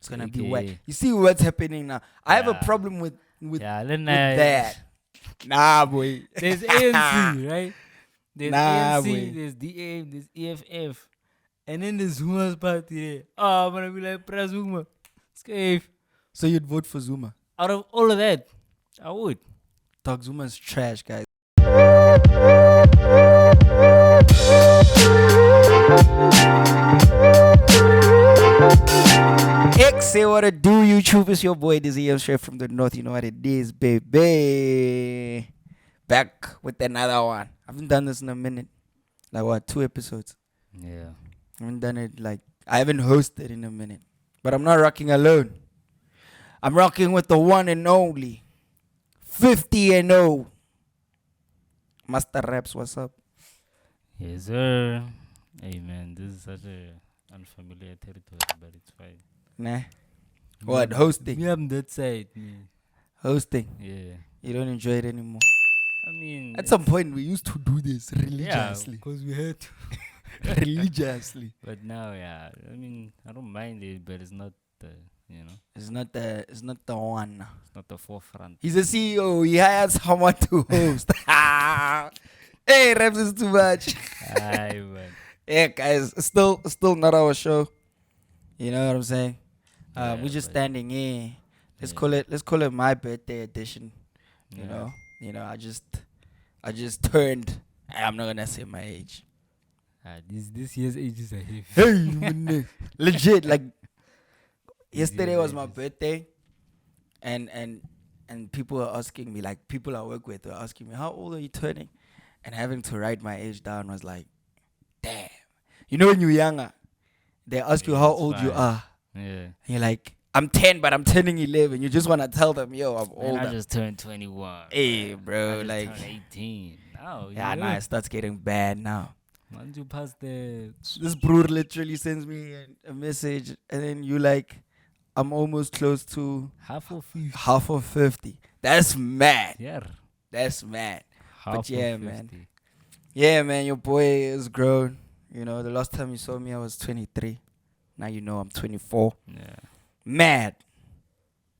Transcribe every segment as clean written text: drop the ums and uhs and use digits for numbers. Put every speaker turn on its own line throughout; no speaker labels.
It's gonna be whack. You see what's happening now. I have a problem with that. Nah, boy.
There's ANC, right? There's ANC,
boy.
there's DA, there's EFF. And then there's Zuma's party there. Oh, I'm gonna be like, Zuma. Scave.
So you'd vote for Zuma?
Out of all of that, I would.
Dog, Zuma's trash, guys. Say what it do, YouTube. It's your boy Dizzy. I'm straight from the north. You know what it is, baby. Back with another one. I haven't done this in a minute. Like what, 2 episodes?
Yeah.
I haven't done it I haven't hosted in a minute. But I'm not rocking alone. I'm rocking with the one and only 50 and 0. Master Raps, what's up?
Yes, sir. Hey, man, this is such a unfamiliar territory, but it's fine.
Nah. What, hosting?
We have that side, man.
Hosting?
Yeah.
You don't enjoy it anymore?
I mean...
At some point, we used to do this religiously.
Yeah, because we had to.
Religiously.
But now, yeah. I mean, I don't mind it, but it's not the, you know.
It's not the one.
It's not the forefront.
He's a CEO. He hires someone to host. Hey, Raps is too much.
Aye, man.
Yeah, guys, it's still not our show. You know what I'm saying? We're just standing in. Let's call it my birthday edition. You know, I just turned. I'm not gonna say my age.
This year's age is a heavy.
Hey, legit. Like yesterday was my birthday, and people were asking me, like people I work with were asking me, how old are you turning? And having to write my age down was like, damn. You know when you're younger, they ask you how old you are.
Yeah.
And you're like, I'm 10, but I'm turning 11. You just want to tell them, yo, I'm older.
I just turned 21.
Hey, bro,
I just turned 18. Now,
nah, it starts getting bad now.
Once you pass
this bro literally sends me a message, and then you like, I'm almost close to
half of
50. That's mad.
Yeah.
That's mad. But yeah, man.
50.
Yeah, man, your boy is grown. You know, the last time you saw me, I was 23. Now you know I'm 24.
Yeah.
Mad.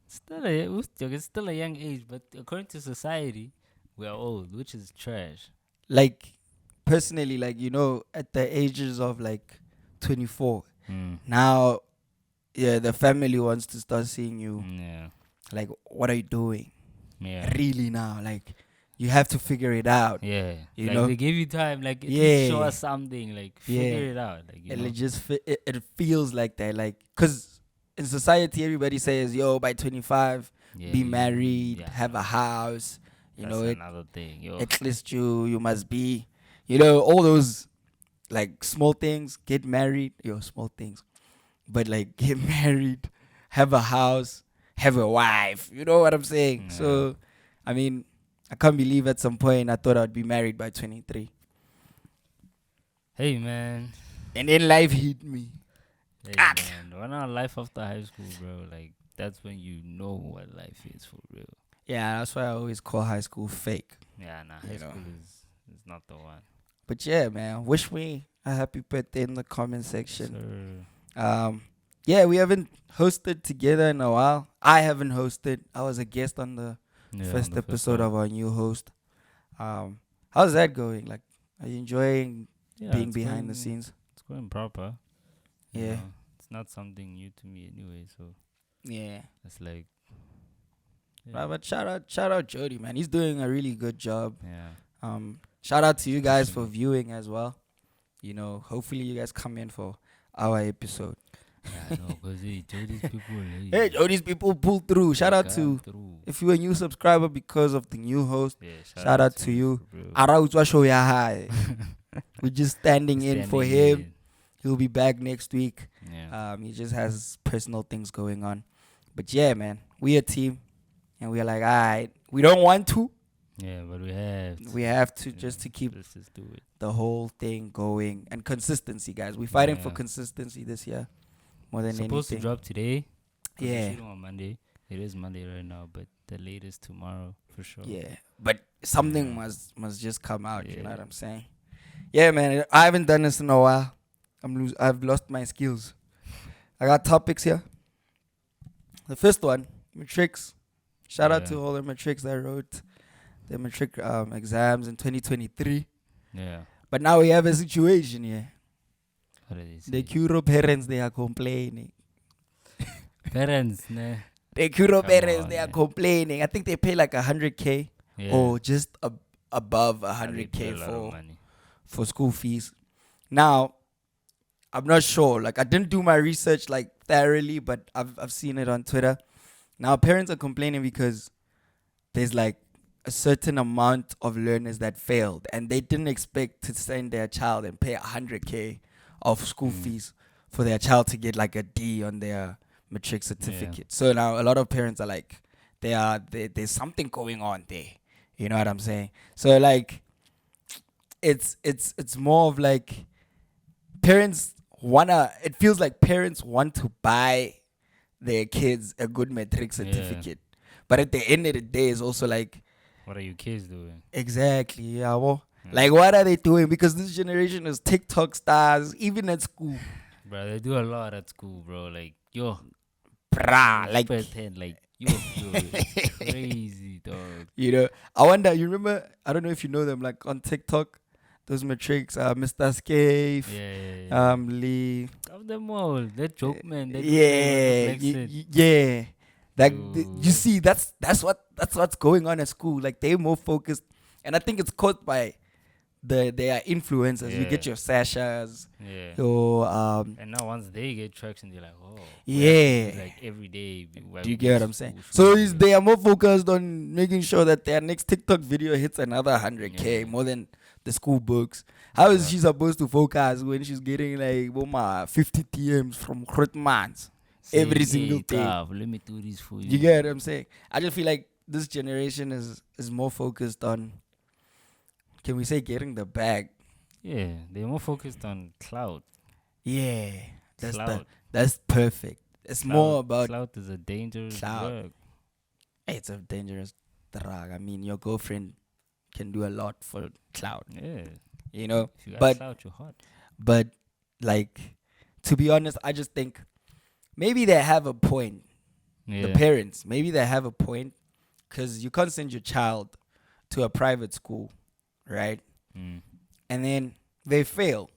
It's still a young age, but according to society, we are old, which is trash.
Like, personally, like, you know, at the ages of like 24, now, yeah, the family wants to start seeing you.
Yeah.
Like, what are you doing?
Yeah.
Really now, like, you have to figure it out.
Yeah.
You
like
know?
they give you time, like, show us something, like, figure it out. Like,
and it just, it feels like that, like, because in society, everybody says, yo, by 25, be married, have a house, you know,
another thing. Yo.
At least you must be, you know, all those, like, small things, get married, small things, but, like, get married, have a house, have a wife, you know what I'm saying? Yeah. So, I mean, I can't believe at some point I thought I'd be married by 23.
Hey, man.
And then life hit me.
Hey, man. When on life after high school, bro, like, that's when you know what life is for real.
Yeah, that's why I always call high school fake.
Yeah, high school is not the one.
But yeah, man, wish me a happy birthday in the comment section.
Sure.
Yeah, we haven't hosted together in a while. I haven't hosted. I was a guest on the first episode of our new host. How's that going? Like, are you enjoying being behind the scenes?
It's going proper.
Yeah.
You know, it's not something new to me anyway, so
yeah.
It's like
But shout out Jody, man. He's doing a really good job.
Yeah.
Shout out to you guys for viewing as well. You know, hopefully you guys come in for our episode.
Yeah, no, because Jody's people.
Hey, Jody's people pull through. Shout out to if you're a new subscriber because of the new host.
Yeah,
shout out to you. We're just standing in for him. He'll be back next week.
Yeah.
He just has personal things going on. But yeah, man, we a team, and we're like, all right, we don't want to.
Yeah, but we have to.
We have to just to keep
do it.
The whole thing going. And consistency, guys. We're fighting for consistency this year more than
supposed
anything.
To drop today.
Yeah.
On Monday. It is Monday right now, but the latest tomorrow for sure.
Yeah, but something must just come out. You know what I'm saying? Yeah, man. I haven't done this in a while. I've lost my skills. I got topics here. The first one, Matrics. Shout out
Yeah.
to all the Matrics that wrote the Matric exams in 2023.
Yeah.
But now we have a situation here.
What did they say?
The Curro parents, they are complaining.
Parents, nah.
The Curro
Come
parents,
on,
they are
man.
complaining. I think they pay like 100K
Yeah.
or just above
They pay
100K
a lot of money.
for school fees. Now, I'm not sure. Like, I didn't do my research like thoroughly, but I've seen it on Twitter. Now, parents are complaining because there's like a certain amount of learners that failed, and they didn't expect to send their child and pay 100K of school fees for their child to get like a D on their matric certificate. So now a lot of parents are like, there's something going on there. You know what I'm saying? So like, it's more of like parents it feels like parents want to buy their kids a good matric certificate. But at the end of the day, it's also like,
What are you kids doing?
exactly, yeah, well, like, what are they doing? Because this generation is TikTok stars, even at school.
Bro, they do a lot at school, bro. Like, yo,
Brah, like,
firsthand, like, yo, it's crazy, dog.
you know, I wonder, you remember, I don't know if you know them, like on TikTok, those matrics, Mr. Scaife,
Yeah.
Lee.
Of them all. That joke, man. That
Yeah. Like,
Dude.
you see, that's what's going on at school. Like, they're more focused, and I think it's caused by their influencers. You get your Sashas,
Yeah.
your
And now once they get traction, they're like, oh.
Yeah.
It's like every day.
Do you get what I'm saying? So they are more focused on making sure that their next TikTok video hits another 100K more than the school books. How is she supposed to focus when she's getting like 50 TMs from Grootmans every single day?
Let me do this for you.
You get what I'm saying? I just feel like this generation is more focused on, can we say, getting the bag?
Yeah, they're more focused on cloud.
Yeah,
Cloud.
that's perfect. It's
Cloud-
more about
Cloud is a dangerous
Cloud.
drug.
it's a dangerous drug. I mean, your girlfriend can do a lot for cloud,
Yeah.
you know.
If you got
But
cloud, you're hot.
but like, to be honest, I just think maybe they have a point.
Yeah.
The parents, maybe they have a point, because you can't send your child to a private school, right?
Mm.
And then they fail.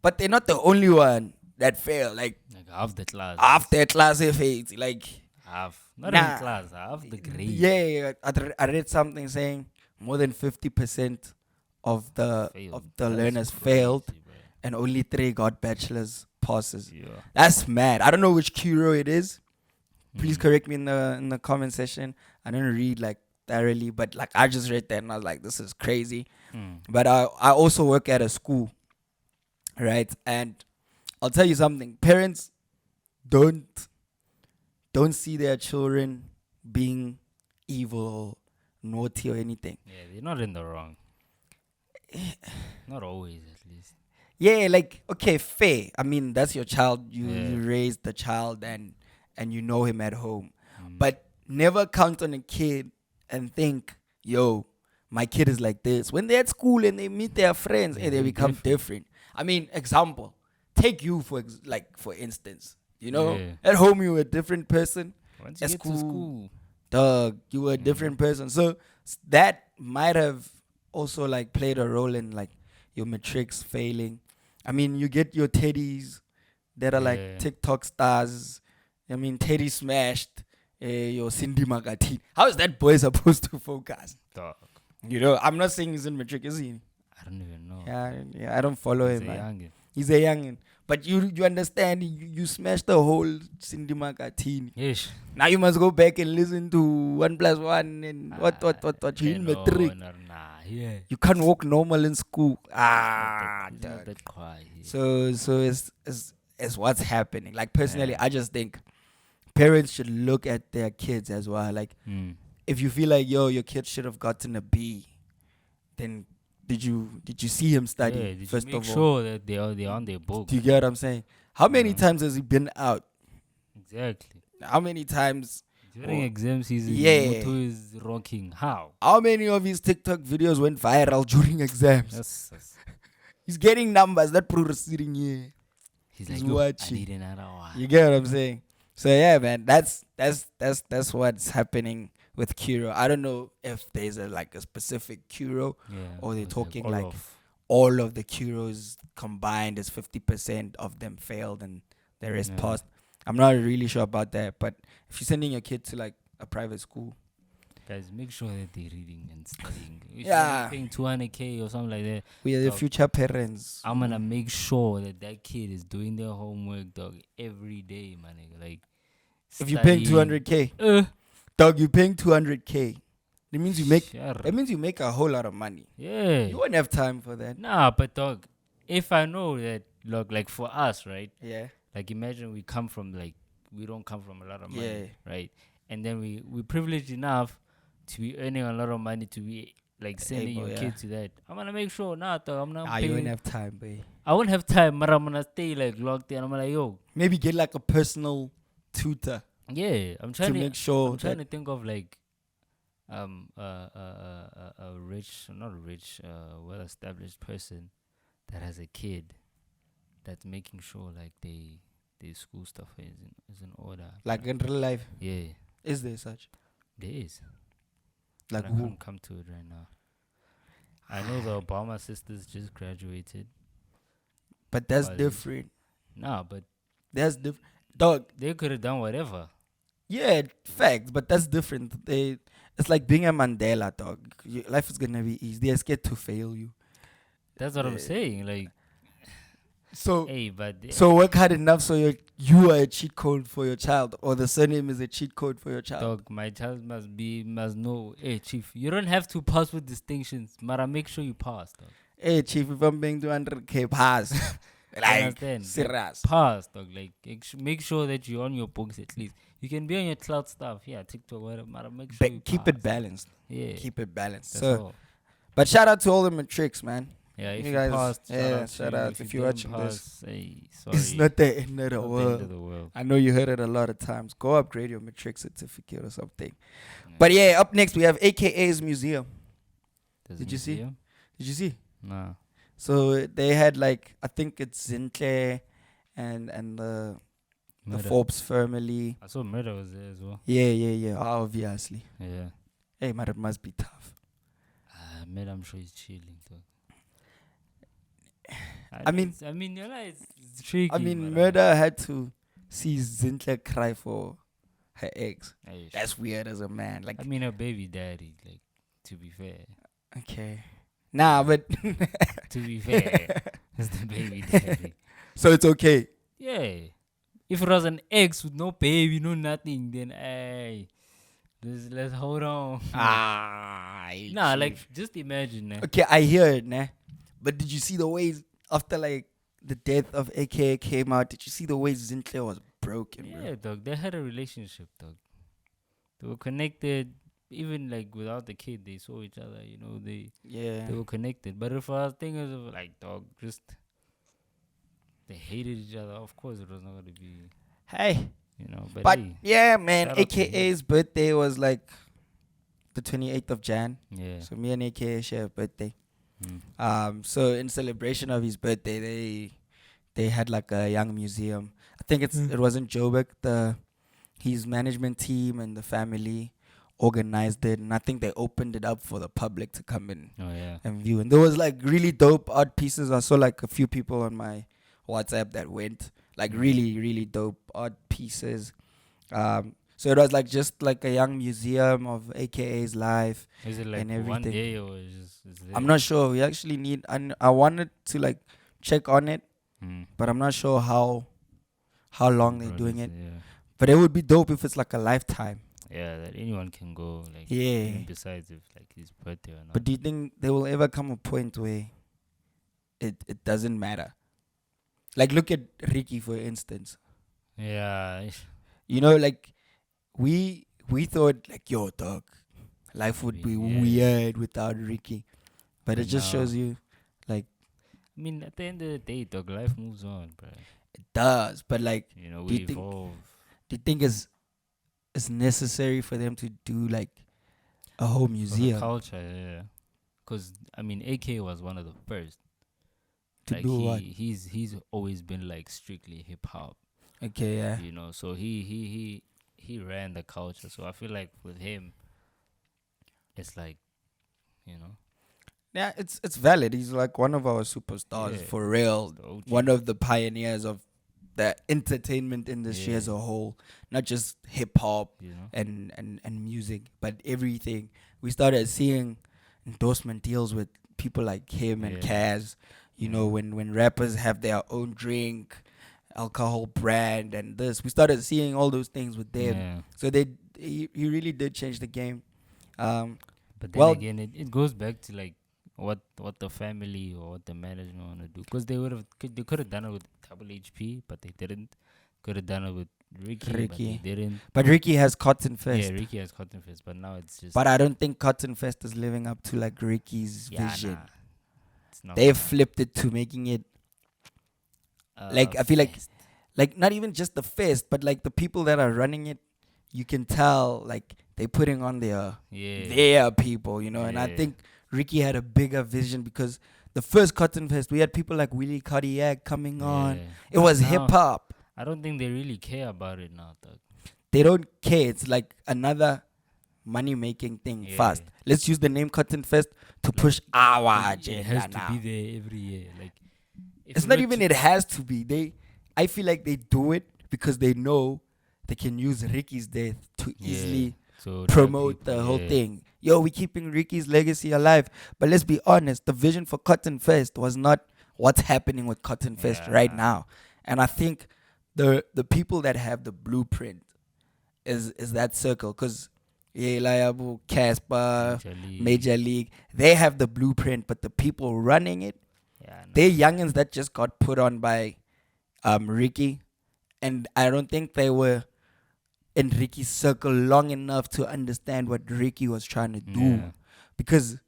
But they're not the only one that fail. Like,
Like half the class.
after class they fail. Like,
Half. Not
Nah.
even class. Half the grade.
yeah, I read something saying more than 50% of the
Failed.
the
That's
learners
crazy,
failed,
bro.
and only 3 got bachelor's passes.
Yeah.
That's mad. I don't know which Curro it is. Please correct me in the comment section. I didn't read like thoroughly, but like, I just read that and I was like, this is crazy.
Mm.
But I also work at a school, right? And I'll tell you something. Parents don't see their children being evil, naughty, or anything.
Yeah, they're not in the wrong. Not always, at least.
Yeah, like, okay, fair. I mean, that's your child. You
Yeah.
raised the child and you know him at home.
Mm.
But never count on a kid and think, yo, my kid is like this. When they're at school and they meet their friends,
Yeah,
they
they're
become different. I mean, example, take you for instance. You know,
Yeah.
at home you were a different person.
Once you
at
get to
school,
school,
Dog, you were a different person. So that might have also like played a role in like your matrics failing. I mean, you get your teddies that are
Yeah.
like TikTok stars. I mean, Teddy smashed your Cindy Magatini. How is that boy supposed to focus?
dog.
You know, I'm not saying he's in matric, is he?
I don't even know.
Yeah, I don't follow
He's
him.
a
Man.
youngin.
He's a youngin. But you understand, you smashed the whole Cindy Magatini.
Yes.
Now you must go back and listen to 1+1 and what. You in matric.
Nah, yeah.
You can't walk normal in school.
It's not
Dog.
that quiet.
So it's what's happening. Like, personally, I just think parents should look at their kids as well. Like,
Mm.
if you feel like, yo, your kid should have gotten a B, then did you see him study?
Yeah, did
first
you make
of all,
sure that they're on their book?
do you get what I'm saying? How many times has he been out?
Exactly.
How many times?
During exam season,
Yeah.
Mutu is rocking. How?
How many of his TikTok videos went viral during exams?
That's
He's getting numbers that proceeding here.
he's
He's
like, yo,
watching.
I need another one.
You get what I'm saying? So yeah, man, that's what's happening with Curro. I don't know if there's a specific Curro,
Yeah.
or they're
it was
talking
all
like
of-
all of the Curros combined is 50% of them failed and the rest
Yeah.
passed. I'm not really sure about that, but if you're sending your kid to like a private school,
Guys, make sure that they're reading and studying. If
Yeah.
you're paying 200K or something like that,
we are the
Dog,
future parents.
I'm gonna make sure that that kid is doing their homework, dog, every day, my nigga. Like,
If you're paying
studying.
200K,
Uh,
dog, you're paying 200K. That means
sure.
that means you make a whole lot of money.
Yeah.
You won't have time for that.
Nah, but dog, if I know that, look, like for us, right?
Yeah.
Like, imagine we come from like, we don't come from a lot of money,
Yeah.
right? And then we privileged enough to be earning a lot of money to be like sending
Able,
your
yeah.
kid to that. I'm gonna make sure, nah, dog, I'm not
You won't
paying.
have time, babe.
I won't have time, but I'm gonna stay like locked in. I'm like, yo,
Maybe get like a personal tutor
yeah, I'm trying
to
to
make sure
I'm trying
that
to think of like a rich, not rich, well established person that has a kid that's making sure like their school stuff is in order.
like in real life,
Yeah,
is there such?
there is.
Like
But I
who?
can't come to it right now. I know the Obama sisters just graduated.
But that's
college.
different.
Nah, but
That's different. Dog,
they could have done whatever.
yeah, facts, but that's different. It's like being a Mandela, dog. Life is gonna be easy. They're scared to fail you.
That's what I'm
Yeah.
saying. Like,
So
hey, but
so work hard enough so you are a cheat code for your child, or the surname is a cheat code for your child.
dog, my child must know. Hey, chief, you don't have to pass with distinctions, but I make sure you pass, dog.
Hey, chief, if I'm paying 200K, pass.
You
like,
understand?
serious.
Pass, dog. Like, make sure that you're on your books at least. You can be on your cloud stuff, yeah, TikTok, whatever. But make sure you
Keep
pass.
it balanced.
Yeah,
Keep it balanced.
that's
So,
all.
but shout out to all the matrix, man.
Yeah, if
you
you
guys-
passed,
yeah,
shout
shout
out.
out
to you.
if you're
didn't
watching this.
pass, hey, sorry.
It's not the end of the
Not the end
world.
of the world.
I know you heard it a lot of times. Go upgrade your matric certificate or something.
Yeah.
But yeah, up next we have AKA's museum.
There's
Did you see?
museum?
Did you see?
Nah.
So they had like, I think it's Zintle and the
Murder.
Forbes family.
I saw murder was there as well.
Yeah. Obviously.
Yeah.
Hey, man, it must be tough.
Murder, I'm sure he's chilling, though.
I mean,
you know, it's tricky.
I mean,
but,
Murder had to see Zintle cry for her ex.
hey,
That's weird as a man. Like,
I mean, her baby daddy, like, to be fair.
okay. Nah, but
To be fair, it's the baby daddy.
so it's okay.
Yeah. If it was an ex with no baby, no nothing, then, hey, let's hold on. Nah, like, just imagine, nah.
Okay, I hear it, nah. But did you see the ways after like the death of AKA came out? Did you see the way Zintle was broken, bro?
Yeah, dog. They had a relationship, dog. They were connected. Even like without the kid, they saw each other. You know, they were connected. But if I think of like, dog, just they hated each other. Of course, it was not gonna be,
Hey,
you know. But,
but
hey,
yeah, man.
shout out to him.
AKA's birthday was like the 28th of Jan.
yeah.
So me and AKA share a birthday.
Mm.
So in celebration of his birthday, they had like a young museum. I think it wasn't Joburg. His management team and the family organized it, and I think they opened it up for the public to come in
Oh yeah.
and view. And there was like really dope art pieces. I saw like a few people on my WhatsApp that went, like really dope art pieces. So it was like just like a young museum of AKA's life.
Is it like
and
one
everything.
day or is it?
I'm not sure. We actually need. I wanted to like check on it, but I'm not sure how long they're doing it.
Yeah.
But it would be dope if it's like a lifetime.
Yeah, that anyone can go. Like,
Yeah.
even besides if like his birthday or not.
But do you think there will ever come a point where it doesn't matter? Like look at Ricky for instance.
yeah.
You know, like we thought like, yo, dog, life would be
Yeah.
weird without Ricky. But it
But
just
now-
shows you
I mean, at the end of the day, dog, life moves on, bro.
it does. But like,
You know,
Do
we
you think-
evolve.
do you think it's necessary for them to do like a whole
For the
museum
culture, yeah. Because I mean, AK was one of the first.
to
Like
do what?
he's always been like strictly hip hop.
Okay, yeah.
You know, so he ran the culture. So I feel like with him, it's like, you know,
Yeah, it's valid. He's like one of our superstars
yeah,
for real.
the OG.
One of the pioneers of the entertainment industry
Yeah,
as a whole, not just hip hop
you know,
and music, but everything. We started seeing endorsement deals with people like him and
yeah,
Kaz. You know, when rappers have their own drink, alcohol brand, and this, we started seeing all those things with them.
yeah.
So he really did change the game. Um,
But then
well,
again, it goes back to like what the family or what the management want to do, because they could have done it with Double HP, but they didn't. Could have done it with Ricky, but they
Ricky.
didn't.
But Ricky has Cotton
Yeah,
Fest.
Ricky has Cotton Fest, but now it's just
But I don't think Cotton Fest is living up to like Ricky's vision.
nah, it's not
They've
gonna
flipped it to making it like I feel
fest.
like not even just the fest, but like the people that are running it, you can tell like they're putting on their people, you know. And I
Yeah.
think Ricky had a bigger vision because the first Cotton Fest we had people like Willie Cardiac coming on.
Yeah.
It was
Now,
hip hop.
I don't think they really care about it now, dog.
They don't care. It's like another money making thing
Yeah.
fast. Let's use the name Cotton Fest to push our
It
agenda
has to
now.
be there every year. Like, if
It's
you
not
look
even
to-
it has to be. I feel like they do it because they know they can use Ricky's death to easily
so drag
promote
people,
the whole
yeah.
thing. Yo, we keeping Ricky's legacy alive. But let's be honest, the vision for Cotton Fest was not what's happening with Cotton Fest right
Yeah.
now. And I think the people that have the blueprint is that circle. Because Layabu, Casper, Major League, they have the blueprint, but the people running it,
Yeah,
they're youngins that just got put on by Ricky. And I don't think they were in Ricky's circle long enough to understand what Ricky was trying to do.
Yeah.
Because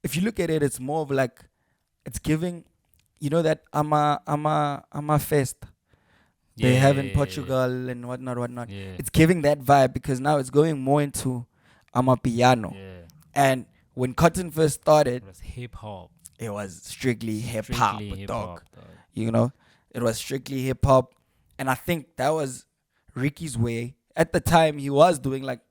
if you look at it, it's more of like it's giving, you know, that Ama Fest they have in Portugal and whatnot.
Yeah.
It's giving that vibe because now it's going more into Ama Piano.
Yeah.
And when Cotton first started,
It was hip hop.
it was strictly hip hop,
Strictly hip
dog.
hop, dog.
You know, it was strictly hip hop, and I think that was Ricky's way. At the time, he was doing like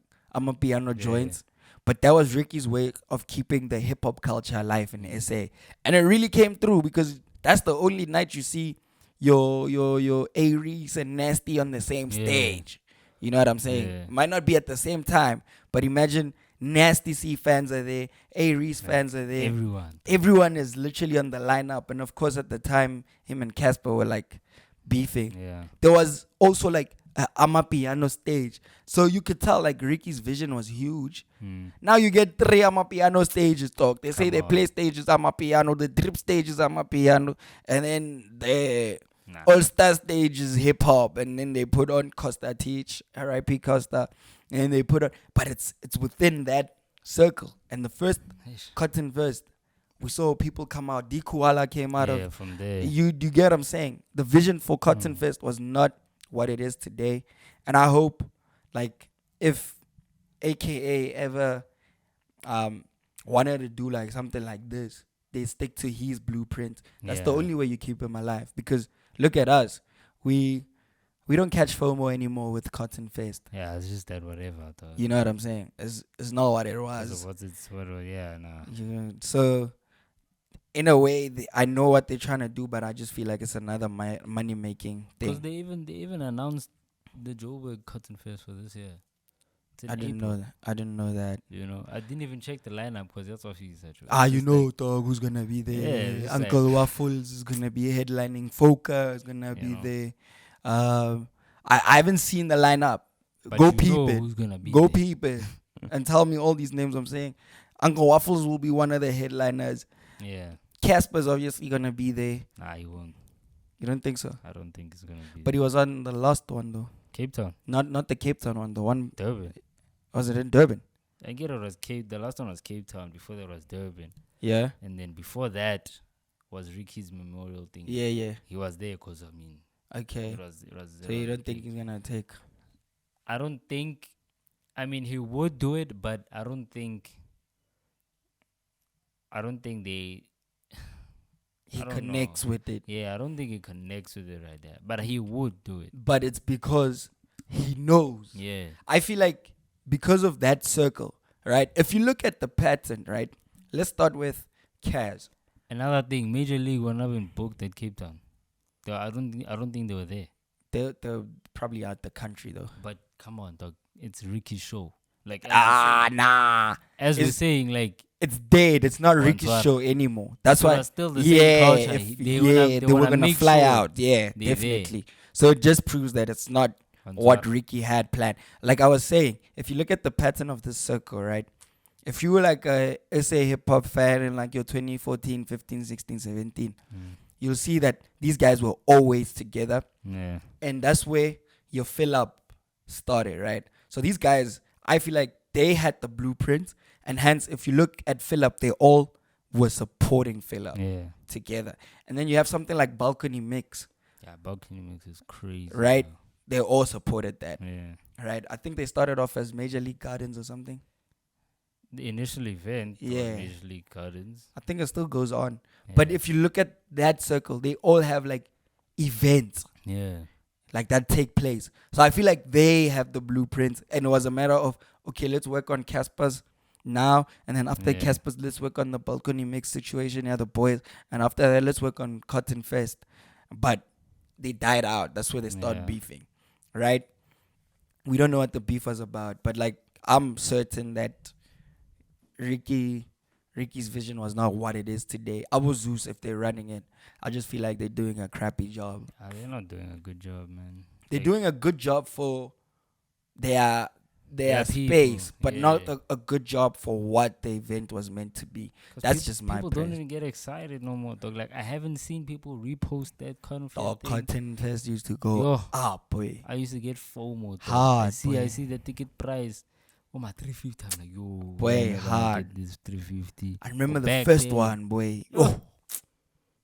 piano joints, but that was Ricky's way of keeping the hip hop culture alive in SA, and it really came through because that's the only night you see your Aries and Nasty on the same stage. You know what I'm saying?
Yeah.
It might not be at the same time, but imagine Nasty C fans are there, Aries fans are there. Everyone is literally on the lineup. And of course, at the time, him and Casper were like beefing.
Yeah.
There was also like a Amapiano stage. So you could tell like Ricky's vision was huge. Now you get 3 Amapiano stages, talk. They say they play stages Amapiano, the drip stage is Amapiano, and then the all-star stage is hip-hop, and then they put on Costa Teach, R.I.P. Costa, and they put on, but it's within that circle. And the first Cotton Fest, we saw people come out. D Koala came out of
from there.
You get what I'm saying? The vision for Cotton Fest was not what it is today. And I hope, like, if AKA ever wanted to do like something like this, they stick to his blueprint. That's the only way you keep him alive. Because look at us. We don't catch FOMO anymore with Cotton Fest.
Yeah, it's just that whatever.
You know what I'm saying? It's not what it was. So in a way, I know what they're trying to do, but I just feel like it's another money making thing.
Because they even announced the Joburg Cotton Fest for this year.
I didn't know that.
You know, I didn't even check the lineup because that's what she said.
You know, dog, who's gonna be there?
Yeah,
Uncle like, Waffles is gonna be headlining. Foka is gonna be there. I haven't seen the lineup.
But
go peep it.
Who's gonna be
go
there.
Peep it and tell me all these names I'm saying. Uncle Waffles will be one of the headliners.
Yeah.
Casper's obviously gonna be there.
Nah, he won't.
You don't think so?
I don't think he's gonna be.
But he was on the last one though.
Cape Town.
Not the Cape Town one. The one.
Durban.
Was it in Durban?
I get it was Cape. The last one was Cape Town. Before that was Durban.
Yeah.
And then before that was Ricky's memorial thing.
Yeah.
He was there because
Okay.
It was
so you don't think he's gonna take?
I don't think. I mean, he would do it, but I don't think they.
he connects with it.
Yeah, I don't think he connects with it right there. But he would do it.
But it's because he knows.
Yeah.
I feel like because of that circle, right? If you look at the pattern, right? Let's start with Kaz.
Another thing, Major League were not even booked at Cape Town. I don't think they were there.
They're probably out the country though.
But come on, dog. It's Ricky's show. Like
nah.
As we're saying, like
it's dead. It's not Ricky's show anymore. That's why.
Still the same culture.
They were gonna fly out. Yeah, definitely. So it just proves that it's not what Ricky had planned. Like I was saying, if you look at the pattern of this circle, right? If you were like a SA hip hop fan in like your 2014, 15, 16, 17, you'll see that these guys were always together.
Yeah.
And that's where your fill up started, right? So these guys, I feel like they had the blueprint, and hence if you look at fill up, they all were supporting fill up together. And then you have something like Balcony Mix.
Yeah, Balcony Mix is crazy.
Right? Bro. They all supported that.
Yeah.
Right? I think they started off as Major League Gardens or something.
The initial event was Major League Gardens.
I think it still goes on. Yeah. But if you look at that circle, they all have like events.
Yeah.
Like that take place. So I feel like they have the blueprint, and it was a matter of, okay, let's work on Casper's now, and then after Casper's, let's work on the Balcony Mix situation, the boys, and after that, let's work on Cotton Fest. But they died out. That's where they start beefing, right? We don't know what the beef was about, but like I'm certain that Ricky's vision was not what it is today. I was Zeus if they're running it. I just feel like they're doing a crappy job.
They're not doing a good job, man.
They're doing a good job for their space, but not a good job for what the event was meant to be. That's just my
people don't even get excited no more, dog. Like I haven't seen people repost that kind of thing.
Cotton Fest used to go up, boy.
I used to get FOMO. Dog.
Hard,
I see the ticket price. Oh, my 350. I'm like, yo,
boy, hard.
This 350.
I remember the first one, boy. Oh.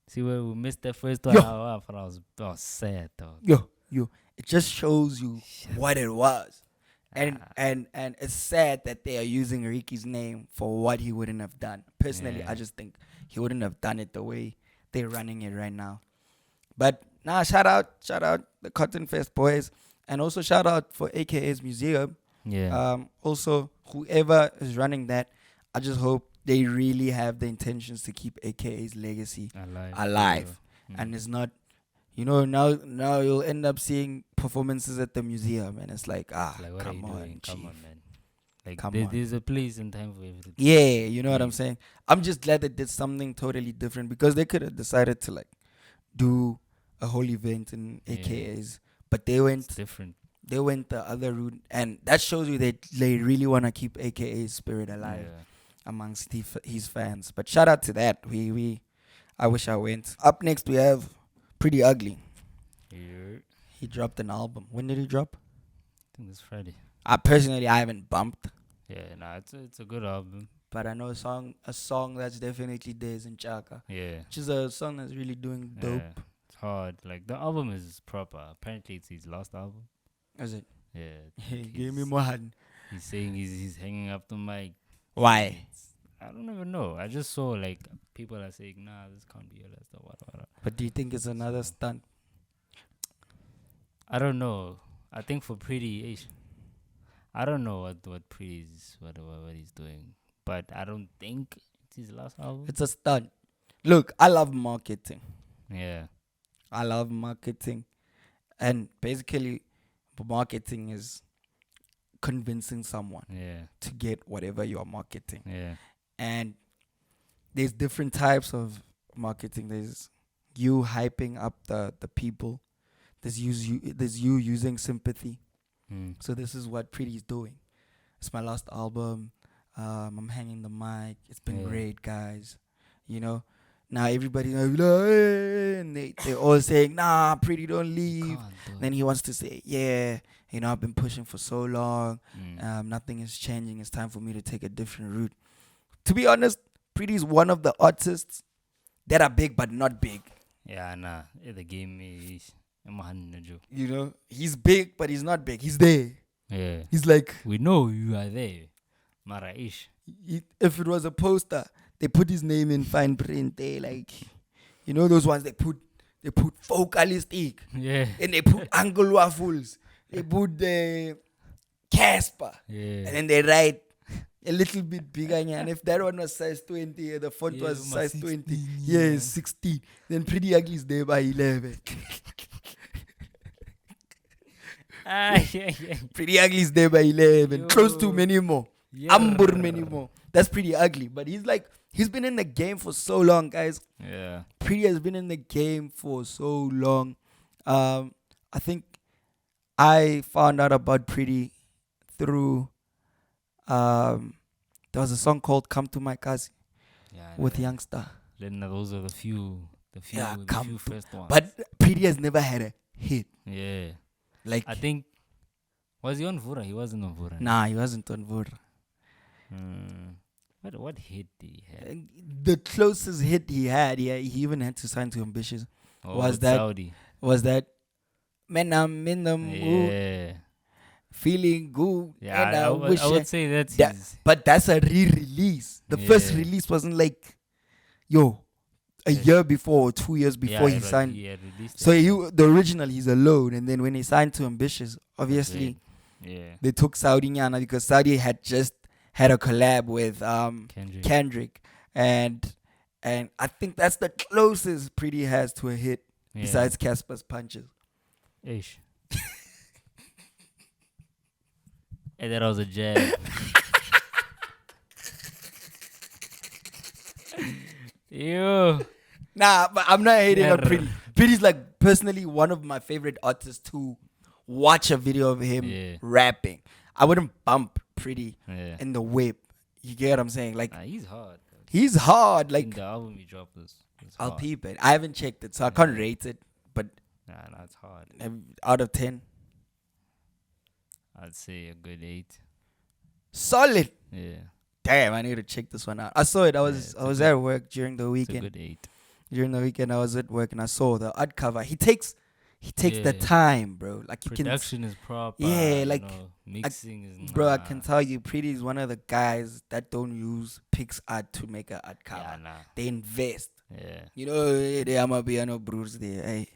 See where we missed that first one. I was sad, dog.
Yo, it just shows you what it was. And it's sad that they are using Ricky's name for what he wouldn't have done. Personally, I just think he wouldn't have done it the way they're running it right now. But shout out the Cotton Fest boys, and also shout out for AKA's museum.
Yeah.
Also, whoever is running that, I just hope they really have the intentions to keep AKA's legacy alive. And it's not, now you'll end up seeing performances at the museum, and it's like, come on, man.
Like, there's a place and time for everything.
Yeah, you know what I'm saying? I'm just glad they did something totally different, because they could have decided to, like, do a whole event in AKA's, but they went
different.
They went the other route, and that shows you that they really want to keep AKA's spirit alive amongst his fans. But shout out to that. I wish I went. Up next, we have Priddy Ugly.
Yeah.
He dropped an album. When did he drop?
I think this Friday.
Personally, I haven't bumped.
Yeah, it's a good album.
But I know a song that's definitely there is in Chaka.
Yeah.
Which is a song that's really doing dope.
Yeah, it's hard. Like, the album is proper. Apparently, it's his last album.
Is it?
Yeah.
Give me one.
He's saying he's hanging up the mic.
Why?
I don't even know. I just saw like people are saying, nah, this can't be your last album.
But do you think it's another stunt?
I don't know. I think for Priddy, I don't know what Priddy's what he's doing, but I don't think it's his last album.
It's a stunt. Look, I love marketing.
Yeah.
I love marketing, and basically, marketing is convincing someone to get whatever you're marketing.
Yeah.
And there's different types of marketing. There's you hyping up the people. There's you using sympathy. So this is what Priddy's doing. It's my last album. I'm hanging the mic. It's been great, guys. Now everybody and they're all saying, nah, Priddy, don't leave. Then he wants to say, I've been pushing for so long. Nothing is changing. It's time for me to take a different route. To be honest, Priddy is one of the artists that are big but not big.
Yeah, nah. The game is...
he's big but he's not big. He's there.
Yeah.
He's like...
We know you are there. Maraish.
If it was a poster, they put his name in fine print there, like... You know those ones they put vocalistic.
Yeah.
And they put angle waffles. They put the Casper.
Yeah.
And then they write a little bit bigger. And if that one was size 20, the font was size
16,
20. Yeah, 16. Then Priddy Ugly is there by 11. Priddy Ugly is there by 11.
Yo.
Close to many more.
Yeah.
Ambur many more. That's Priddy Ugly. But he's been in the game for so long, guys.
Yeah.
Priddy has been in the game for so long. I think I found out about Priddy through there was a song called "Come to My Kasi" with Youngster.
Then those are the few first ones.
But Priddy has never had a hit.
Yeah.
Like
I think was he on Vura? He wasn't on Vura.
Nah, he wasn't on Vura.
What hit did he have?
The closest hit he had, he even had to sign to Ambitious. Was
Saudi.
Man, I'm in the mood, feeling good.
Yeah,
and
I would say that's his.
But that's a re-release. The first release wasn't like, a year before or 2 years before he signed. So the original, he's alone. And then when he signed to Ambitious, obviously, they took Saudi Nyana because Saudi had just had a collab with Kendrick. And I think that's the closest Priddy has to a hit besides Casper's Punches.
Ish. And that was a jab. Yo.
Nah, but I'm not hating on Priddy. Priddy's like personally one of my favorite artists to watch a video of him rapping. I wouldn't bump Priddy in the whip. You get what I'm saying? Like
he's hard.
He's hard. Like
the album he dropped
I'll peep it. I haven't checked it, so I can't rate it. But
it's hard.
Out of 10,
I'd say a good 8.
Solid.
Yeah.
Damn, I need to check this one out. I saw it. I was at work during the weekend.
It's a good 8.
During the weekend, I was at work and I saw the art cover. He takes the time, bro. Like
production is proper.
Yeah, like
mixing is.
Bro, I can tell you, Priddy is one of the guys that don't use PixArt to make an art cover.
Yeah,
They invest.
Yeah.
You know, there might be no bruise there. Hey.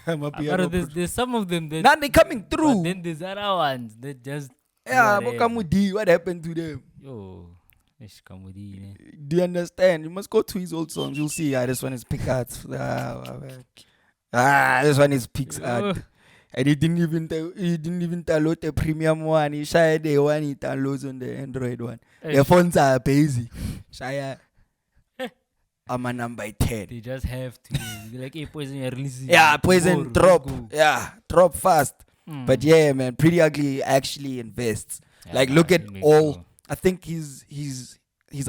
There's some of them that.
Now they coming through.
But then there's other ones that just.
Yeah, what happened to them?
Yo.
Do you understand? You must go to his old songs. You'll see. This one is PixArt. This one is PixArt. And he didn't even download the premium one. He shared the one he downloads on the Android one. The phones are basic. Shaya. I'm a number 10.
They just have to. Like, hey, Poison, you're releasing.
Yeah, Poison, drop. Yeah, drop fast. But yeah, man, Priddy Ugly actually invests. Like, look at all. Sure. I think his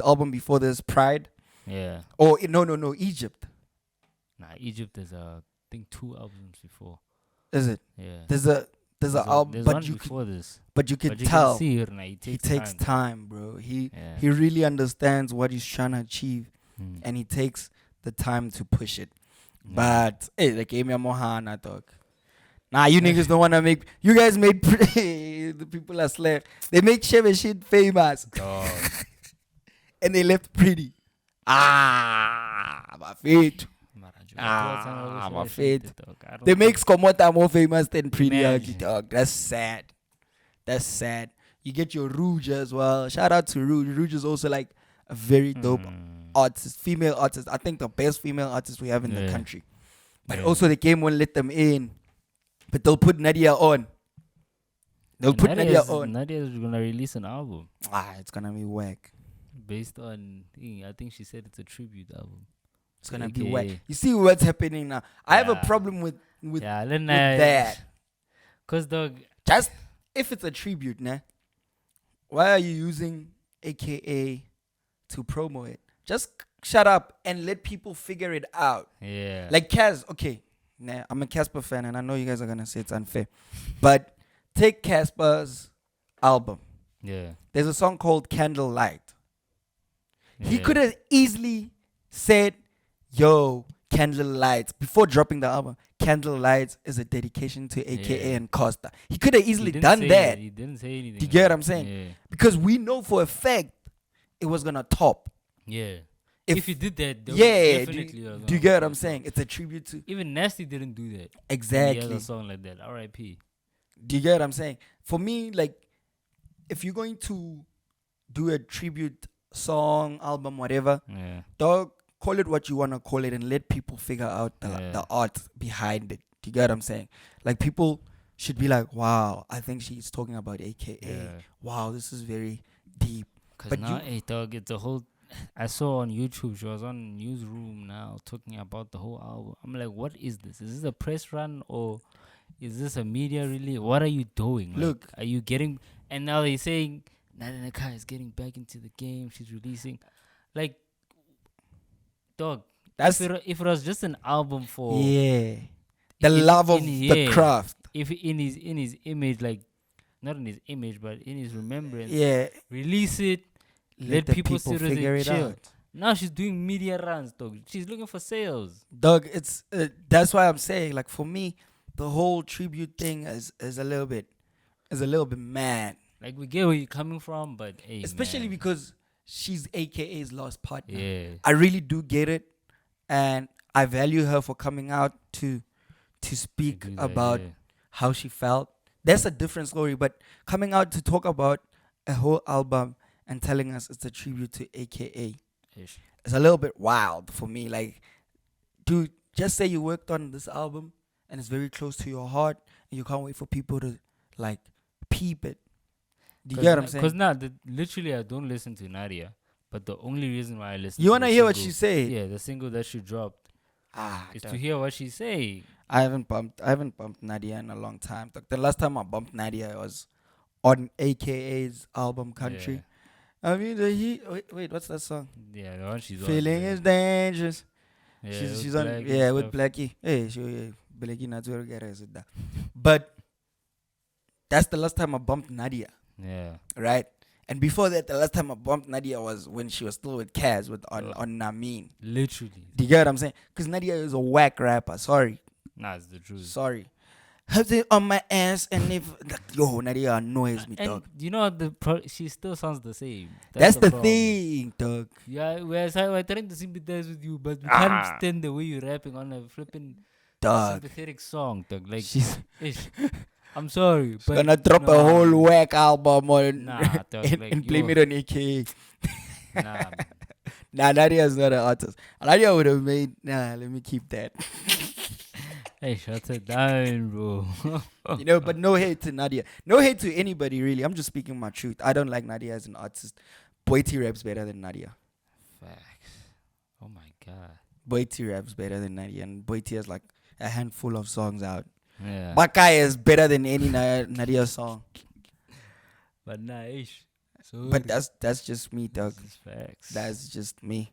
album before this, Pride.
Yeah.
Oh no, Egypt.
Egypt is I think 2 albums before.
Is it?
Yeah.
There's an album,
there's
but
one
you
before this.
But you can tell
he
takes time, bro. He really understands what he's trying to achieve, and he takes the time to push it. But hey, they gave me a Mohana dog. Nah, you niggas don't wanna make. You guys made the people are slaves. They make Chevy shit famous, and they left Priddy. My feet. My feet. They make Skomota more famous than Priddy Ugly, dog. That's sad. You get your Rouge as well. Shout out to Rouge. Rouge is also like a very dope artist, female artist. I think the best female artist we have in the country. But also the game won't let them in. But they'll put Nadia on. Nadia on.
Nadia is gonna release an album.
It's gonna be whack.
Based on, I think she said it's a tribute album.
It's gonna be whack. You see what's happening now. I have a problem with that.
Cause dog,
just if it's a tribute, nah. Why are you using AKA to promo it? Just shut up and let people figure it out.
Yeah.
Like Cas, okay. Nah, I'm a Casper fan and I know you guys are gonna say it's unfair. But take Casper's album.
Yeah.
There's a song called Candlelight. Yeah. He could have easily said, yo, Candlelight, before dropping the album. Candlelight is a dedication to AKA and Costa. He could have easily done that.
He didn't say anything.
Do you get what I'm saying?
Yeah.
Because we know for a fact it was gonna top.
Yeah. if you did that,
definitely. Do you get what I'm saying? It's a tribute to.
Even Nasty didn't do that.
Exactly.
He has a song like that. R.I.P.
Do you get what I'm saying? For me, like, if you're going to do a tribute song, album, whatever, dog, call it what you want to call it and let people figure out the art behind it. Do you get what I'm saying? Like, people should be like, wow, I think she's talking about AKA. Yeah. Wow, this is very deep.
Because now, hey, dog, it's a whole... I saw on YouTube, she was on Newsroom now talking about the whole album. I'm like, what is this? Is this a press run or is this a media release? What are you doing?
Look.
Like, are you getting... And now they're saying Nadia Nakai is getting back into the game. She's releasing... Like, dog, if it was just an album for...
Yeah. The love of the craft.
If in his image, like, not in his image, but in his remembrance, release it, let people figure it out. Now she's doing media runs, dog. She's looking for sales.
Dog, it's that's why I'm saying, like, for me, the whole tribute thing is a little bit mad.
Like, we get where you're coming from, but hey,
especially because she's AKA's lost partner.
Yeah.
I really do get it, and I value her for coming out to speak about how she felt. That's a different story, but coming out to talk about a whole album and telling us it's a tribute to AKA, it's a little bit wild for me. Like, dude, just say you worked on this album and it's very close to your heart and you can't wait for people to, like, peep it. Do you get what I'm saying?
Because now, literally, I don't listen to Nadia, but the only reason why I listen
you want to hear what she say?
Yeah, the single that she dropped. Is to hear what she say.
I haven't bumped Nadia in a long time. The last time I bumped Nadia was on AKA's album Country. Yeah. I mean, wait, what's that song?
Yeah, the one she's
Feeling
on.
is dangerous.
Yeah,
she's on. Yeah, with Blackie. Hey, Blackie not to get us that. But that's the last time I bumped Nadia.
Yeah.
Right. And before that, the last time I bumped Nadia was when she was still with Kaz on Namin.
Literally.
Do you get what I'm saying? Because Nadia is a whack rapper. Sorry.
Nah, it's the truth.
Sorry. Have it on my ass and if Nadia annoys me,
and
dog.
You know she still sounds the same.
That's the thing, dog.
Yeah, we're trying to sympathize with you, but we can't stand the way you're rapping on a flipping sympathetic song, dog. Like, I'm sorry, but
gonna drop a whole whack album on
dog,
and blame it on AKA.
Nah,
Nadia is not an artist. Nadia would have made. Let me keep that.
Hey, shut it down, bro.
But no hate to Nadia. No hate to anybody, really. I'm just speaking my truth. I don't like Nadia as an artist. Boy T raps better than Nadia.
Facts. Oh my god.
Boy T raps better than Nadia, and Boy T has like a handful of songs out.
Yeah.
Bakai is better than any Nadia song.
But nice.
But that's just me, dog.
Facts.
That's just me.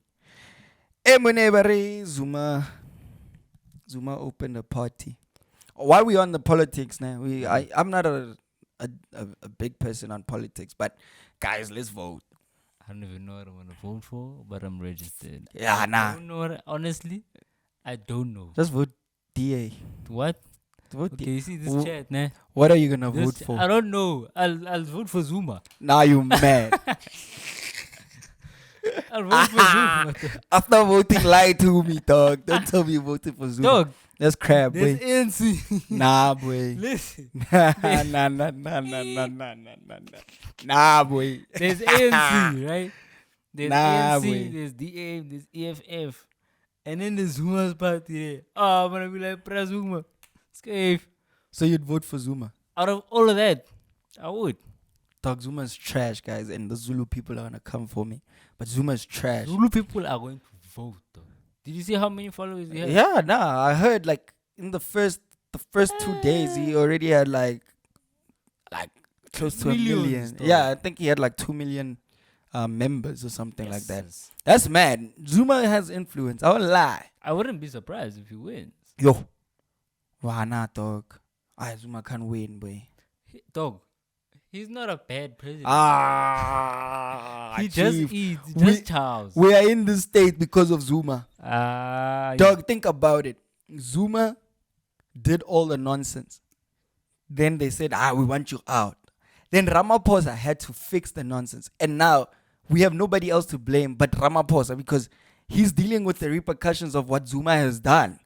Emunebari Zuma opened a party. While we on the politics now, I'm not a big person on politics, but guys, let's vote.
I don't even know what I want to vote for, but I'm registered.
Yeah, nah.
I don't know honestly, I don't know.
Just vote DA.
What?
Vote
okay, you see this chat, nah?
What are you gonna vote for?
I don't know. I'll vote for Zuma.
Nah, you mad.
I'll vote for Zuma.
After voting, lie to me, dog. Don't tell me you voted for Zuma.
Dog.
That's crap, boy.
There's ANC.
Nah, boy.
Listen.
Nah, boy.
There's ANC, right? There's ANC,
boy.
there's DA, there's EFF. And then there's Zuma's party there. Oh, I'm going to be like, Pra Zuma. Scave.
So you'd vote for Zuma?
Out of all of that, I would.
Dog, Zuma's trash, guys. And the Zulu people are going to come for me. But Zuma's trash.
Zulu people are going to vote, though. Did you see how many followers he had?
Yeah, nah. I heard, like, in the first 2 days, he already had, like close to 1 million. Yeah, I think he had, like, 2 million members or something like that. That's mad. Zuma has influence. I won't lie.
I wouldn't be surprised if he wins.
Yo. Why not, dog? Zuma can't win, boy.
Dog. He's not a bad president.
He
just eats. Just chows.
We are in this state because of Zuma. Dog, think about it. Zuma did all the nonsense. Then they said, we want you out. Then Ramaphosa had to fix the nonsense. And now we have nobody else to blame but Ramaphosa because he's dealing with the repercussions of what Zuma has done.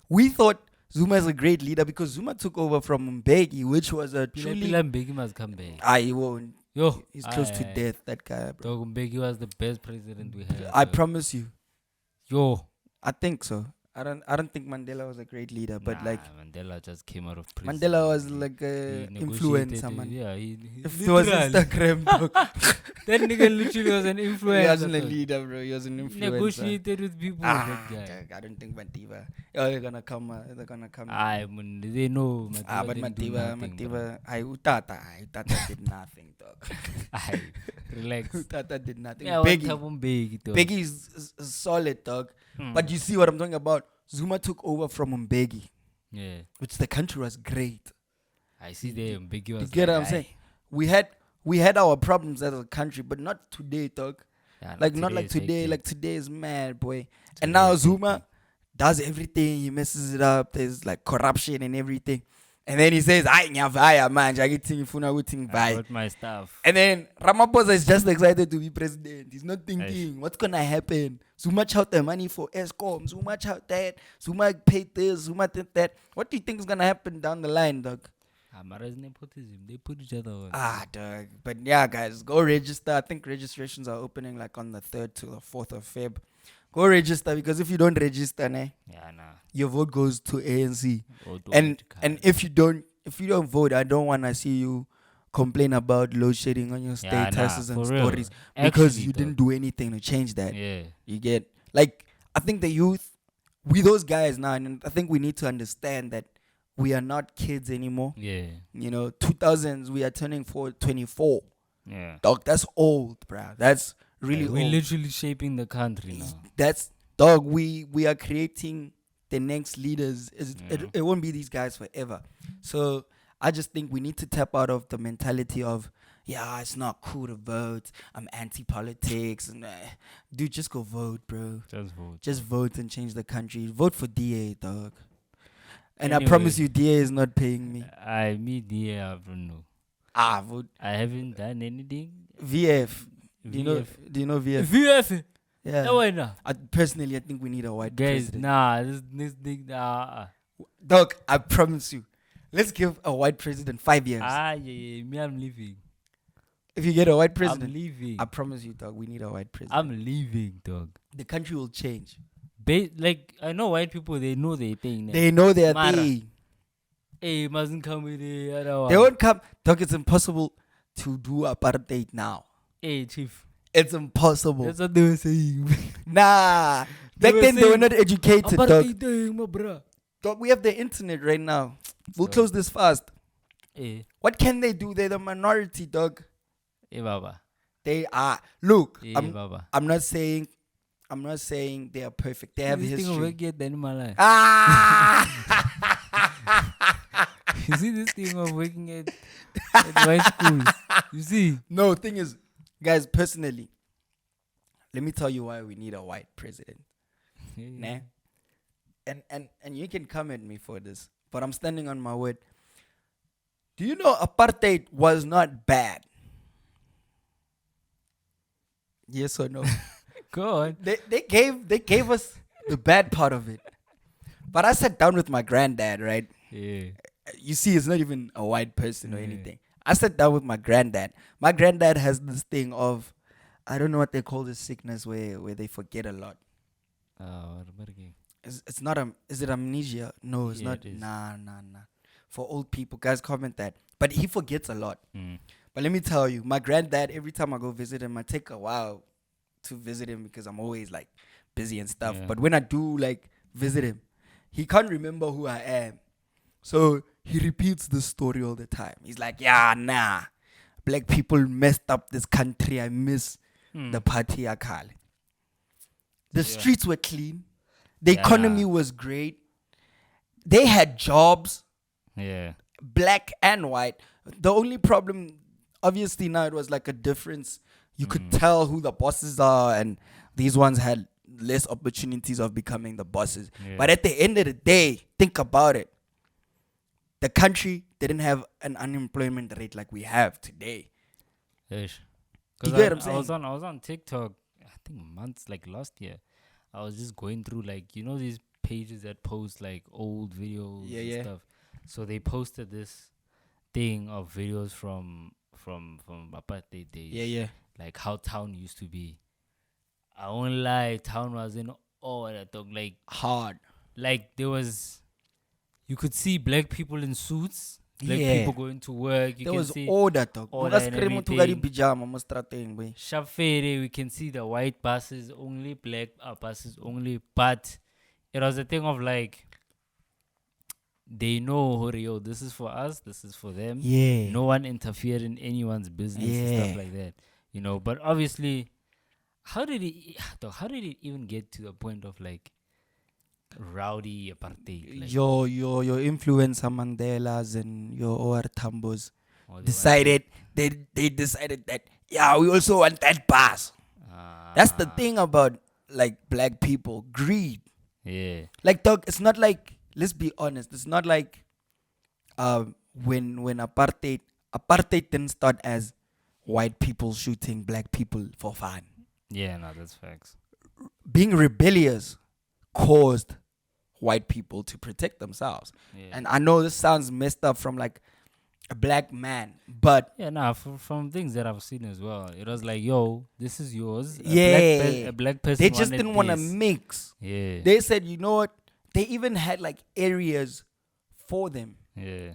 We thought Zuma is a great leader because Zuma took over from Mbeki, which was a truly...
Mbeki must come back.
He won't. He's close to death, that guy, bro.
Dog, Mbeki was the best president we had.
I promise you.
I
think so. I don't think Mandela was a great leader, but
Mandela just came out of prison.
Mandela was like a influencer, man.
Yeah,
if it was Instagram,
that nigga literally was an influencer.
He wasn't a leader, bro. He was an influencer.
Negotiated with people. That guy.
I don't think Madiba. They're gonna come.
They know.
But Madiba. Utata did nothing, dog.
Relax.
Utata did nothing.
Yeah,
Mbeki is solid, dog. But you see what I'm talking about? Zuma took over from Mbeki.
Yeah.
Which the country was great.
I see there Mbeki was.
You get what I'm saying? We had our problems as a country, but not today, dog.
Yeah,
not like today. Like today is mad, boy. And now Zuma does everything. He messes it up. There's like corruption and everything. And then he says, I
got my stuff.
And then Ramaphosa is just excited to be president. He's not thinking, what's going to happen? Zuma out the money for ESCOM. Zuma out that. Zuma paid this. Zuma did that. What do you think is going to happen down the line, dog?
Nepotism. They put each other on.
Dog. But yeah, guys, go register. I think registrations are opening like on the 3rd to the 4th of Feb. Go register, because if you don't register, your vote goes to ANC. And if you don't vote, I don't want to see you complain about load shedding on your statuses and stories, because you didn't do anything to change that.
Yeah.
You get, like, I think the youth, we those guys now, and I think we need to understand that we are not kids anymore.
Yeah.
2000s, we are turning 24.
Yeah.
Dog, that's old, bruh. That's really
we're
old.
literally shaping the country now.
That's, dog, we are creating the next leaders. It won't be these guys forever. So I just think we need to tap out of the mentality of, it's not cool to vote. I'm anti-politics. Dude, just go vote, bro. Just vote and change the country. Vote for DA, dog. And anyway, I promise you, DA is not paying me.
Me, DA, I don't know.
Vote.
I haven't done anything.
VF. Do you know VF?
VF?
Yeah.
No way now.
Personally, I think we need a white president.
This thing,
Dog, I promise you. Let's give a white president 5 years.
Me, I'm leaving.
If you get a white president,
I'm leaving.
I promise you, dog, we need a white president.
I'm leaving, dog.
The country will change.
I know white people, they know their thing.
They know their thing.
Hey, mustn't come with it.
They won't come. Dog, it's impossible to do apartheid now.
Hey, chief.
It's impossible.
That's what they were saying.
Nah. Back then, they were not educated, dog.
My bro.
Dog, we have the internet right now. We'll close this fast.
Hey.
What can they do? They're the minority, dog.
Hey, Baba.
They are. Look,
hey,
I'm not saying they are perfect. They have history.
You see this thing of working at white schools? You see?
No, thing is, guys, personally, let me tell you why we need a white president. Nah? And you can come at me for this, but I'm standing on my word. Do you know apartheid was not bad? Yes or no?
Go on.
They gave us the bad part of it. But I sat down with my granddad, right?
Yeah.
You see, it's not even a white person or anything. I sat down with my granddad. My granddad has this thing of, I don't know what they call this sickness where they forget a lot. It's not is it amnesia? No, it's not. Nah. For old people, guys, comment that. But he forgets a lot. But let me tell you, my granddad, every time I go visit him, I take a while to visit him because I'm always like busy and stuff.
Yeah.
But when I do like visit him, he can't remember who I am. So he repeats the story all the time. He's like, black people messed up this country. I miss the party akale. The streets were clean. The economy was great. They had jobs.
Yeah.
Black and white. The only problem, obviously now it was like a difference. You could tell who the bosses are, and these ones had less opportunities of becoming the bosses. Yeah. But at the end of the day, think about it. The country didn't have an unemployment rate like we have today.
Yes.
You get what I'm saying?
I was on TikTok, I think months, like last year. I was just going through like these pages that post like old videos and stuff. So they posted this thing of videos from apartheid days. Like how town used to be. I won't lie, town was in all that dog, like
hard.
Like you could see black people in suits. Black people going to work.
There was order, dog.
Order and everything.
Pajama,
Sharp fade, we can see the white buses only, black buses only. But it was a thing of like, they know, yo, this is for us, this is for them.
Yeah.
No one interfered in anyone's business and stuff like that. But obviously, how did it even get to the point of like rowdy apartheid? Like,
your influencer Mandelas and your OR Tambos decided they decided that we also want that pass. That's the thing about like black people, greed.
Yeah.
Like dog, it's not like, let's be honest, it's not like when apartheid didn't start as white people shooting black people for fun.
Yeah, no, that's facts.
Being rebellious caused white people to protect themselves. Yeah. And I know this sounds messed up from like a black man, but
from things that I've seen as well, it was like, yo, this is yours.
A
black person.
They just didn't want to mix.
Yeah.
They said, you know what? They even had like areas for them.
Yeah.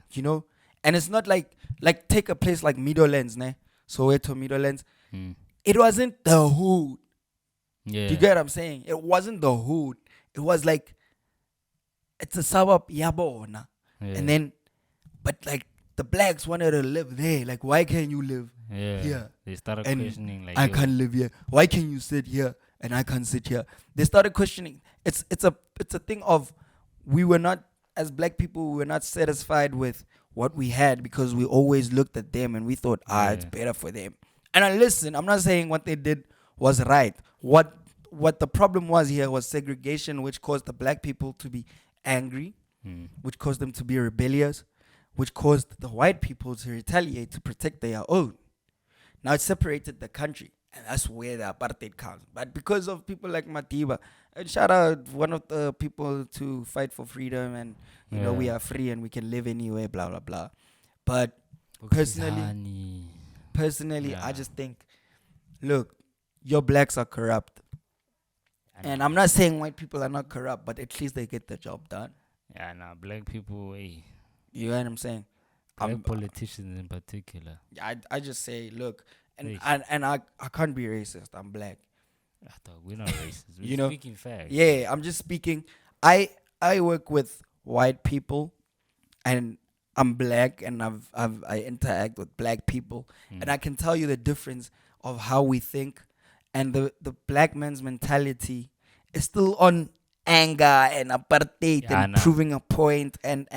And it's not like take a place like Meadowlands, ne? Soweto Meadowlands. It wasn't the hood.
Yeah.
Do you get what I'm saying? It wasn't the hood. It was like, it's a suburb, yabona.
Yeah.
And then, but like the blacks wanted to live there. Like, why can't you live here?
They started questioning like,
I can't live here. Why can you sit here and I can't sit here? They started questioning. It's a thing of, we were not, as black people, we were not satisfied with what we had because we always looked at them and we thought, it's better for them. And listen, I'm not saying what they did was right. What the problem was here was segregation, which caused the black people to be angry, which caused them to be rebellious, which caused the white people to retaliate to protect their own. Now it separated the country, and that's where the apartheid comes. But because of people like Madiba, and shout out one of the people to fight for freedom, and we are free and we can live anywhere, blah blah blah. But personally, I just think, look, your blacks are corrupt. And I'm not saying white people are not corrupt, but at least they get the job done.
Yeah, black people,
you know what I'm saying?
Black politicians in particular.
I just say, look, and I can't be racist. I'm black.
I thought we're not racist. We're speaking facts.
Yeah, I'm just speaking. I work with white people, and I'm black, and I interact with black people, and I can tell you the difference of how we think. And the black man's mentality is still on anger and apartheid and proving a point and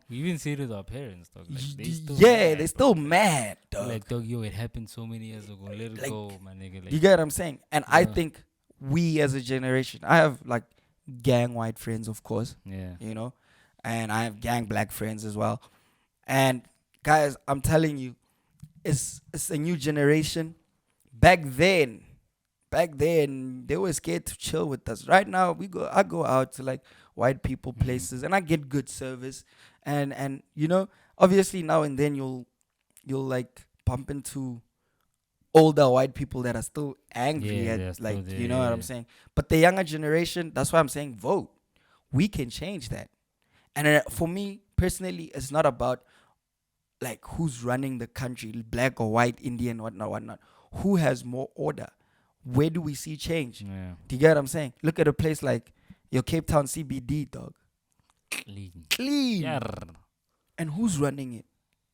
we even see it with our parents, dog. Like,
they're still mad, dog.
Like, dog, yo, it happened so many years ago. Let it go, my nigga. Like,
you get what I'm saying? And I think we as a generation, I have like gang white friends, of course.
Yeah.
And I have gang black friends as well. And guys, I'm telling you, it's a new generation. Back then they were scared to chill with us. Right now I go out to like white people places and I get good service, and obviously now and then you'll like bump into older white people that are still angry at like what I'm saying. But the younger generation, that's why I'm saying vote. We can change that. And for me personally, it's not about like who's running the country, black or white, Indian, whatnot. Who has more order? Where do we see change?
Yeah.
Do you get what I'm saying? Look at a place like your Cape Town CBD, dog. Clean.
Yeah.
And who's running it?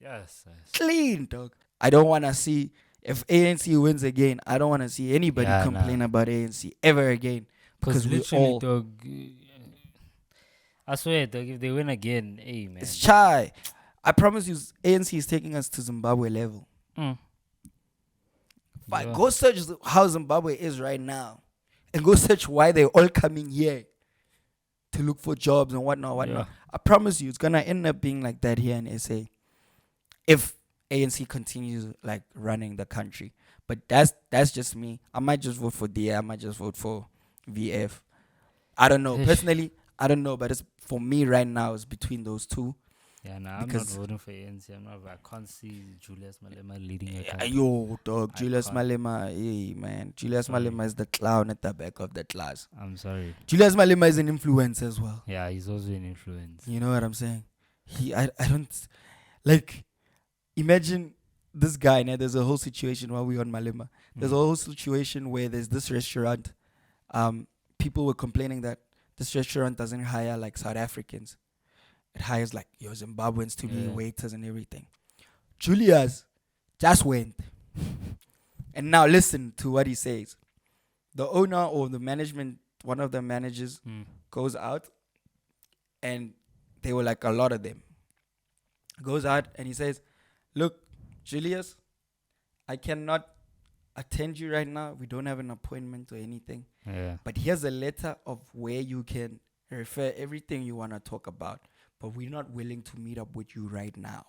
Yes.
Clean, dog. I don't want to see, if ANC wins again, I don't want to see anybody complain about ANC ever again. Because
literally, dog, I swear, dog, if they win again, hey, man.
It's chai. I promise you, ANC is taking us to Zimbabwe level. But go search how Zimbabwe is right now, and go search why they're all coming here to look for jobs and whatnot.
Yeah.
I promise you, it's gonna end up being like that here in SA if ANC continues like running the country. But that's just me. I might just vote for DA. I might just vote for VF. I don't know. Personally, I don't know. But it's for me right now, it's between those two.
Yeah, no, I'm not voting for ANC. I can't see Julius Malema leading a country.
Yo, dog. Julius Malema. Hey, man. Julius Malema is the clown at the back of the class.
I'm sorry.
Julius Malema is an influence as well.
Yeah, he's also an influence.
You know what I'm saying? I don't... Like, imagine this guy. Now, there's a whole situation while we're on Malema. There's a whole situation where there's this restaurant. People were complaining that this restaurant doesn't hire, like, South Africans. It hires like your Zimbabweans to be waiters and everything. Julius just went. And now listen to what he says. The owner or the management, one of the managers goes out, and they were like a lot of them. Goes out and he says, look, Julius, I cannot attend you right now. We don't have an appointment or anything.
Yeah.
But here's a letter of where you can refer everything you want to talk about. But we're not willing to meet up with you right now.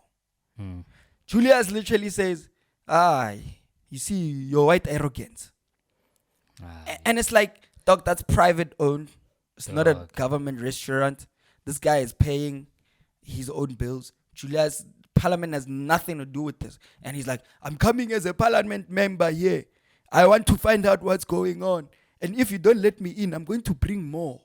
Julius literally says, you see, your white arrogance. And it's like, dog, that's private owned. It's not a government restaurant. This guy is paying his own bills. Julius, parliament has nothing to do with this. And he's like, I'm coming as a parliament member here. I want to find out what's going on. And if you don't let me in, I'm going to bring more.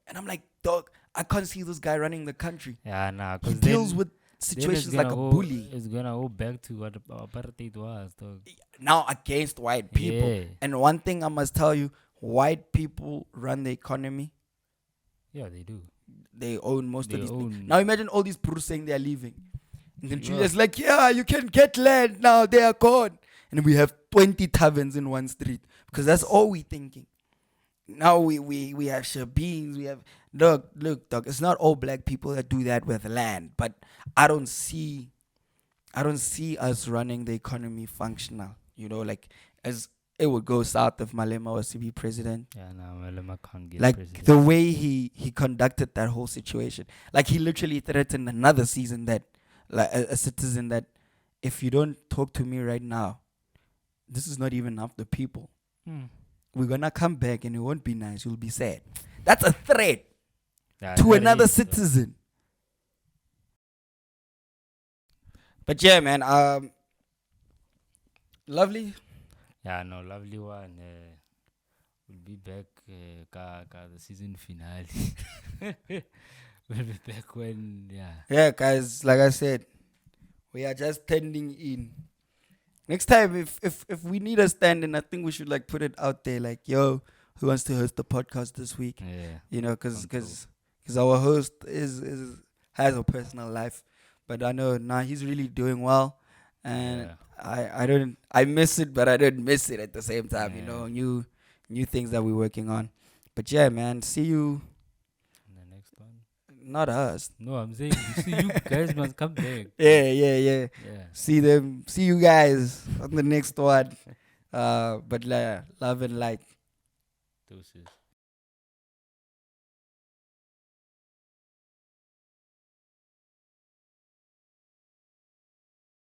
And I'm like, dog, I can't see this guy running the country.
Yeah, nah.
He deals with situations like a bully.
It's gonna go back to what apartheid was, dog.
Now against white people. Yeah. And one thing I must tell you, white people run the economy.
Yeah, they do.
They own most of these things. Now imagine all these Purs saying they're leaving. And then Julia's like, yeah, you can get land now. They are gone. And we have 20 taverns in one street. Because that's all we're thinking. Now we have Shabins, we have dog. Look, dog. It's not all black people that do that with land, but I don't see us running the economy functional. You know, like as it would go south if Malema was to be president.
Yeah, no, Malema can't get
like
president.
The way he conducted that whole situation, like he literally threatened another season that, like a citizen that, if you don't talk to me right now, this is not even half the people. We're going to come back and it won't be nice. You'll be sad. That's a threat to another citizen. But yeah, man. Lovely.
Yeah, no, lovely one. We'll be back the season finale. We'll be back when,
Yeah, guys, like I said, we are just standing in. Next time, if we need a stand-in, I think we should like put it out there, like, yo, who wants to host the podcast this week?
Yeah.
You know, because our host has a personal life, but I know now he's really doing well, and I miss it, but I don't miss it at the same time. You know, new things that we're working on. But yeah, man, see you. Not us.
No, I'm saying you guys must come back.
Yeah. See you guys on the next one. But love and light.
Doses.